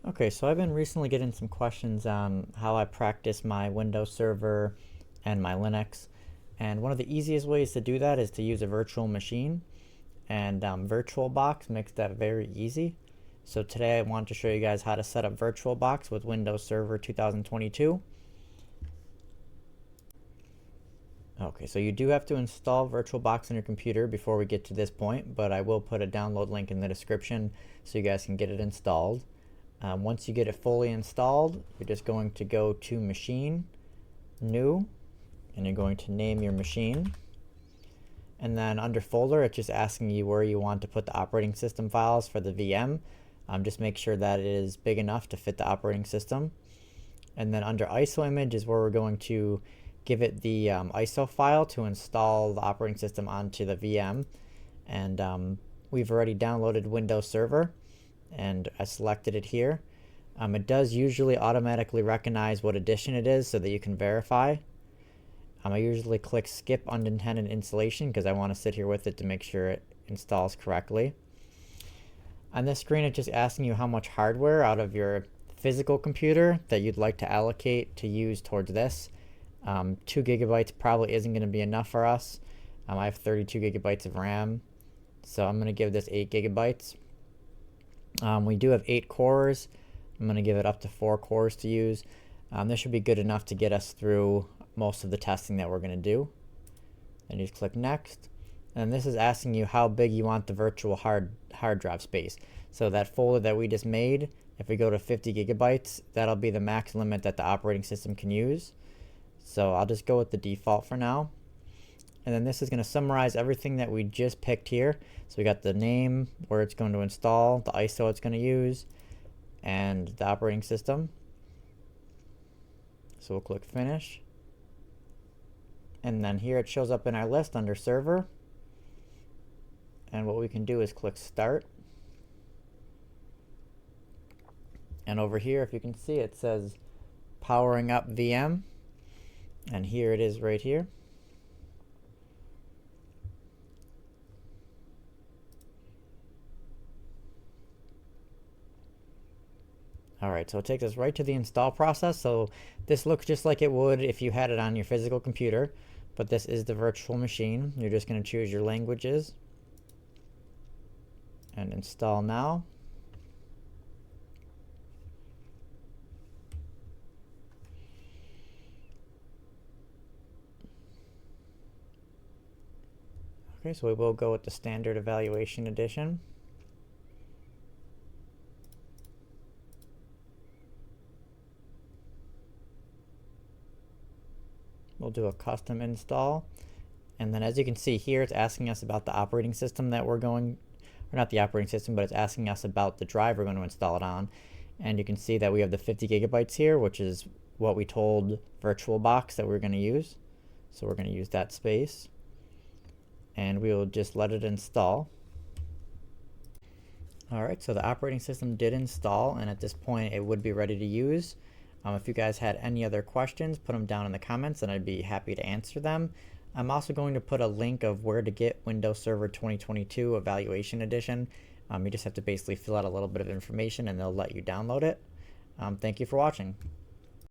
Okay, so I've been recently getting some questions on how I practice my Windows Server and my Linux. And one of the easiest ways to do that is to use a virtual machine. And Virtualbox makes that very easy. So today I want to show you guys how to set up Virtualbox with Windows Server 2022. Okay, so you do have to install Virtualbox on your computer before we get to this point, but I will put a download link in the description so you guys can get it installed. Once you get it fully installed, you're just going to go to Machine, New, and you're going to name your machine. And then under Folder, it's just asking you where you want to put the operating system files for the VM. Just make sure that it is big enough to fit the operating system. And then under ISO image is where we're going to give it the ISO file to install the operating system onto the VM. And we've already downloaded Windows Server, and I selected it here. It does usually automatically recognize what edition it is so that you can verify. I usually click skip unintended installation because I want to sit here with it to make sure it installs correctly. On this screen, it's just asking you how much hardware out of your physical computer that you'd like to allocate to use towards this. 2 gigabytes probably isn't going to be enough for us. I have 32 gigabytes of RAM, so I'm going to give this 8 gigabytes. We do have 8 cores. I'm going to give it up to 4 cores to use. This should be good enough to get us through most of the testing that we're going to do. Then you just click next. And this is asking you how big you want the virtual hard drive space. So that folder that we just made, if we go to 50 gigabytes, that'll be the max limit that the operating system can use. So I'll just go with the default for now. And then this is going to summarize everything that we just picked here. So we got the name, where it's going to install, the ISO it's going to use, and the operating system. So we'll click finish. And then here it shows up in our list under server. And what we can do is click start. And over here, if you can see, it says powering up VM. And here it is right here. Alright, so it takes us right to the install process. So this looks just like it would if you had it on your physical computer, but this is the virtual machine. You're just going to choose your languages and install now. Okay, so we will go with the standard evaluation edition. We'll do a custom install. And then as you can see here, it's asking us about the operating system that we're going, or not the operating system, but it's asking us about the drive we're going to install it on. And you can see that we have the 50 gigabytes here, which is what we told Virtualbox that we're going to use. So we're going to use that space. And we will just let it install. Alright, so the operating system did install, and at this point it would be ready to use. If you guys had any other questions, put them down in the comments and I'd be happy to answer them. I'm also going to put a link of where to get Windows Server 2022 Evaluation Edition. You just have to basically fill out a little bit of information and they'll let you download it. Thank you for watching.